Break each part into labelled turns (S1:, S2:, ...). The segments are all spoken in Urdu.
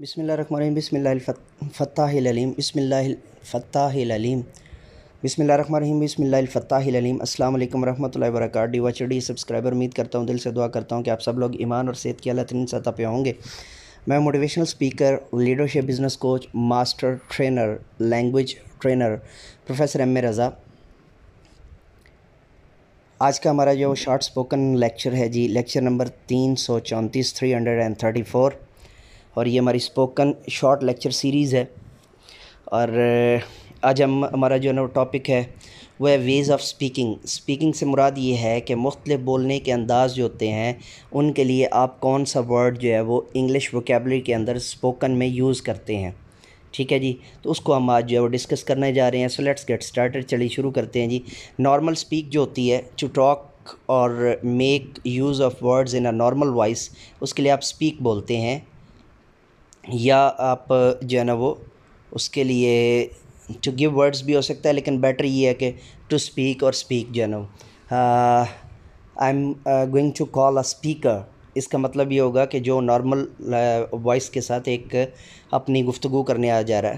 S1: بسم اللہ الرحمن الرحیم بسم اللہ الفتاح العلیم بسم اللہ الفتاح العلیم بسم اللہ الرحمن الرحیم بسم اللہ الفتاح العلیم السلام علیکم ورحمۃ اللہ وبرکاتہ۔ ڈی واچر ڈی سبسکرائبر، امید کرتا ہوں، دل سے دعا کرتا ہوں کہ آپ سب لوگ ایمان اور صحت کی اعلیٰ ترین سطح پہ ہوں گے۔ میں motivational speaker, leadership business coach, master trainer, language trainer professor M A Raza. آج کا ہمارا جو شارٹ سپوکن لیکچر ہے جی، لیکچر نمبر 334 334، اور یہ ہماری اسپوکن شارٹ لیکچر سیریز ہے۔ اور آج ہمارا جو نا ٹاپک ہے وہ ہے ویز آف اسپیکنگ۔ اسپیکنگ سے مراد یہ ہے کہ مختلف بولنے کے انداز جو ہوتے ہیں ان کے لیے آپ کون سا ورڈ جو ہے وہ انگلش ووکیبلری کے اندر اسپوکن میں یوز کرتے ہیں، ٹھیک ہے جی۔ تو اس کو ہم آج جو ہے وہ ڈسکس کرنے جا رہے ہیں۔ سو لیٹس گیٹ اسٹارٹڈ، چلیے شروع کرتے ہیں جی۔ نارمل اسپیک جو ہوتی ہے، ٹو ٹاک اور make use of words in a normal voice, اس کے لیے آپ اسپیک بولتے ہیں، یا آپ جو ہے نا وہ اس کے لیے ٹو گیو ورڈز بھی ہو سکتا ہے، لیکن بیٹر یہ ہے کہ ٹو اسپیک اور اسپیک جو ہے نا I'm going to call a speaker. اس کا مطلب یہ ہوگا کہ جو نارمل وائس کے ساتھ ایک اپنی گفتگو کرنے جا رہا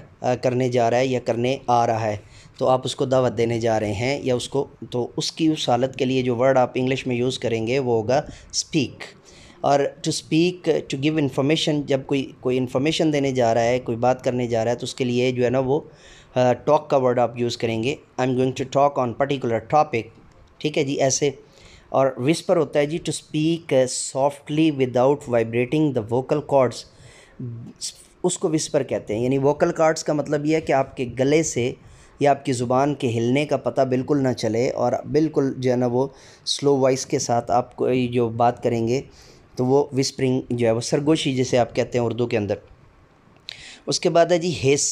S1: ہے یا کرنے آ رہا ہے، تو آپ اس کو دعوت دینے جا رہے ہیں یا اس کو، تو اس کی اس حالت کے لیے جو ورڈ آپ انگلش میں یوز کریں گے وہ ہوگا اسپیک۔ اور to speak, to give information, جب کوئی انفارمیشن دینے جا رہا ہے، کوئی بات کرنے جا رہا ہے، تو اس کے لیے جو ہے نا وہ ٹاک کا ورڈ آپ یوز کریں گے۔ I'm going to talk on particular topic, ٹھیک ہے جی، ایسے۔ اور وسپر ہوتا ہے جی، to speak softly without vibrating the vocal cords, اس کو وسپر کہتے ہیں۔ یعنی ووکل کارڈس کا مطلب یہ ہے کہ آپ کے گلے سے یا آپ کی زبان کے ہلنے کا پتہ بالکل نہ چلے، اور بالکل جو ہے نا وہ سلو وائس کے ساتھ آپ کو جو بات کریں گے تو وہ وسپرنگ جو ہے وہ سرگوشی جسے آپ کہتے ہیں اردو کے اندر۔ اس کے بعد ہے جی ہس۔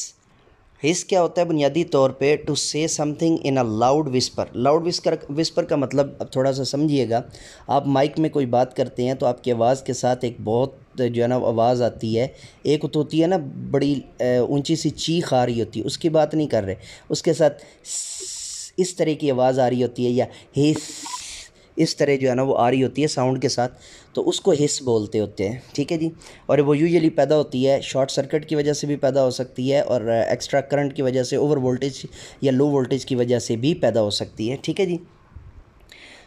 S1: ہس کیا ہوتا ہے بنیادی طور پہ؟ To say some thing in a loud whisper. Loud whisper کا مطلب اب تھوڑا سا سمجھیے گا۔ آپ مائک میں کوئی بات کرتے ہیں تو آپ کی آواز کے ساتھ ایک بہت جو ہے نا آواز آتی ہے، ایک تو ہوتی ہے نا بڑی اونچی سی چیخ آ رہی ہوتی ہے، اس کی بات نہیں کر رہے، اس کے ساتھ اس طرح کی آواز آ رہی ہوتی ہے، یا ہس اس طرح جو ہے نا وہ آ رہی ہوتی ہے ساؤنڈ کے ساتھ، تو اس کو ہس بولتے ہوتے ہیں، ٹھیک ہے جی۔ اور وہ یوزلی پیدا ہوتی ہے شارٹ سرکٹ کی وجہ سے بھی پیدا ہو سکتی ہے، اور ایکسٹرا کرنٹ کی وجہ سے، اوور وولٹیج یا لو وولٹیج کی وجہ سے بھی پیدا ہو سکتی ہے، ٹھیک ہے جی۔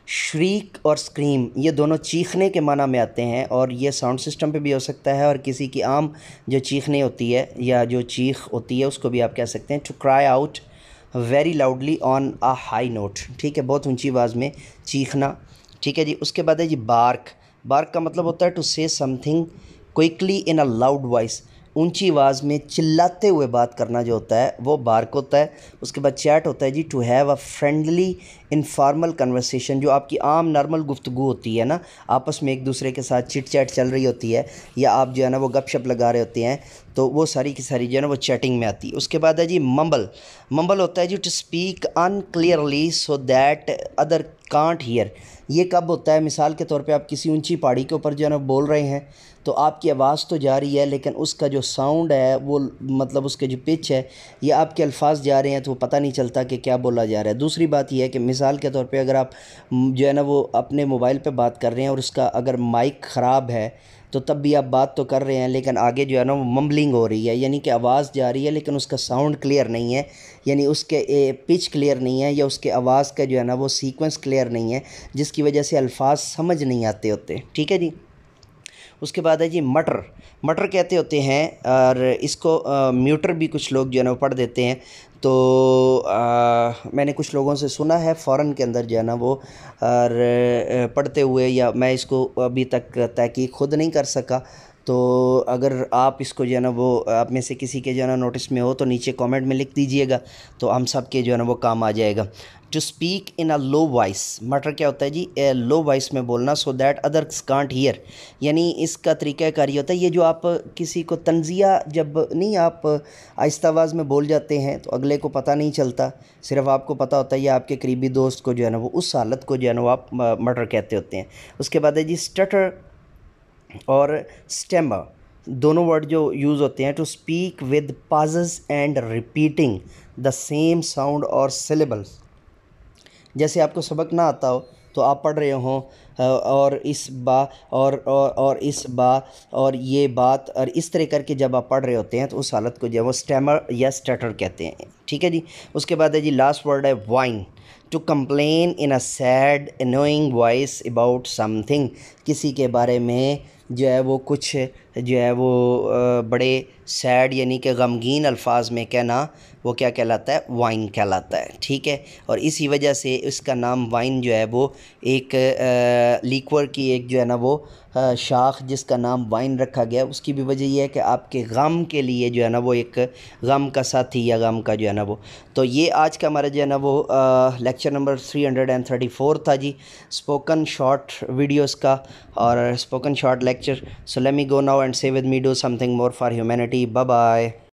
S1: شریک اور اسکریم، یہ دونوں چیخنے کے معنی میں آتے ہیں، اور یہ ساؤنڈ سسٹم پہ بھی ہو سکتا ہے، اور کسی کی عام جو چیخنے ہوتی ہے یا جو چیخ ہوتی ہے اس کو بھی آپ کہہ سکتے ہیں to cry out very loudly on a high note, ٹھیک ہے، بہت اونچی آواز میں چیخنا، ٹھیک ہے جی۔ اس کے بعد ہے جی بارک۔ بارک کا مطلب ہوتا ہے to say something quickly in a loud voice, اونچی آواز میں چلاتے ہوئے بات کرنا جو ہوتا ہے وہ بارک ہوتا ہے۔ اس کے بعد چیٹ ہوتا ہے جی، to have a friendly informal conversation, جو آپ کی عام نارمل گفتگو ہوتی ہے نا، آپس میں ایک دوسرے کے ساتھ چٹ چیٹ چل رہی ہوتی ہے، یا آپ جو ہے نا وہ گپ شپ لگا رہے ہوتے ہیں، تو وہ ساری کی ساری جو ہے نا وہ چیٹنگ میں آتی ہے۔ اس کے بعد ہے جی ممبل۔ ممبل ہوتا ہے جی to speak unclearly so that other can't hear. یہ کب ہوتا ہے؟ مثال کے طور پہ آپ کسی اونچی پہاڑی کے اوپر جو ہے نا بول رہے ہیں، تو آپ کی آواز تو جا رہی ہے، لیکن اس کا جو ساؤنڈ ہے وہ مطلب اس کے جو پچ ہے یا آپ کے الفاظ جا رہے ہیں تو وہ پتہ نہیں چلتا کہ کیا بولا جا رہا ہے۔ دوسری بات یہ ہے کہ مثال کے طور پہ اگر آپ جو ہے نا وہ اپنے موبائل پہ بات کر رہے ہیں اور اس کا اگر مائک خراب ہے تو تب بھی آپ بات تو کر رہے ہیں، لیکن آگے جو ہے نا وہ ممبلنگ ہو رہی ہے، یعنی کہ آواز جا رہی ہے لیکن اس کا ساؤنڈ کلیئر نہیں ہے، یعنی اس کے پچ کلیئر نہیں ہے، یا اس کے آواز کا جو ہے نا وہ سیکوینس کلیئر نہیں ہے، جس کی وجہ سے الفاظ سمجھ نہیں آتے ہوتے، ٹھیک ہے جی۔ اس کے بعد ہے جی مٹر۔ مٹر کہتے ہوتے ہیں، اور اس کو میوٹر بھی کچھ لوگ جو ہے نا وہ پڑھ دیتے ہیں، تو میں نے کچھ لوگوں سے سنا ہے فورن کے اندر جو ہے نا وہ اور پڑھتے ہوئے، یا میں اس کو ابھی تک تحقیق خود نہیں کر سکا، تو اگر آپ اس کو جو ہے نا وہ آپ میں سے کسی کے جو ہے نا نوٹس میں ہو تو نیچے کامنٹ میں لکھ دیجئے گا، تو ہم سب کے جو ہے نا وہ کام آ جائے گا۔ To speak in a low voice, mutter کیا ہوتا ہے جی؟ لو وائس میں بولنا، so that others can't hear, یعنی اس کا طریقہ کار یہ ہوتا ہے، یہ جو آپ کسی کو تنزیہ جب نہیں آپ آہستہ آواز میں بول جاتے ہیں تو اگلے کو پتہ نہیں چلتا، صرف آپ کو پتہ ہوتا ہے یا آپ کے قریبی دوست کو جو ہے نا وہ اس حالت کو جو ہے نا وہ آپ مٹر کہتے ہوتے ہیں۔ اس کے بعد ہے جی اسٹٹر اور اسٹیمر، دونوں ورڈ جو یوز ہوتے ہیں to speak with pauses and repeating the same sound اور سلیبلس۔ جیسے آپ کو سبق نہ آتا ہو تو آپ پڑھ رہے ہوں اور اس با اور اس با اور یہ بات اور اس طرح کر کے جب آپ پڑھ رہے ہوتے ہیں تو اس حالت کو جو ہے وہ اسٹیمر یا اسٹیٹر کہتے ہیں. ٹھیک ہے جی. اس کے بعد ہے جی لاسٹ ورڈ ہے whine. To complain in a sad annoying voice about something. کسی کے بارے میں جو ہے وہ کچھ جو ہے وہ بڑے سیڈ یعنی کہ غمگین الفاظ میں کہنا وہ کیا کہلاتا ہے؟ وائن کہلاتا ہے. ٹھیک ہے. اور اسی وجہ سے اس کا نام وائن جو ہے وہ ایک لیکور کی ایک جو ہے نا وہ شاخ جس کا نام وائن رکھا گیا. اس کی بھی وجہ یہ ہے کہ آپ کے غم کے لیے جو ہے نا وہ ایک غم کا ساتھی یا غم کا جو ہے نا وہ. تو یہ آج کا ہمارا جو ہے نا وہ لیکچر نمبر 334 تھا جی اسپوکن شارٹ ویڈیوز کا اور spoken short lecture. So let me go now and say with me do something more for humanity. Bye bye.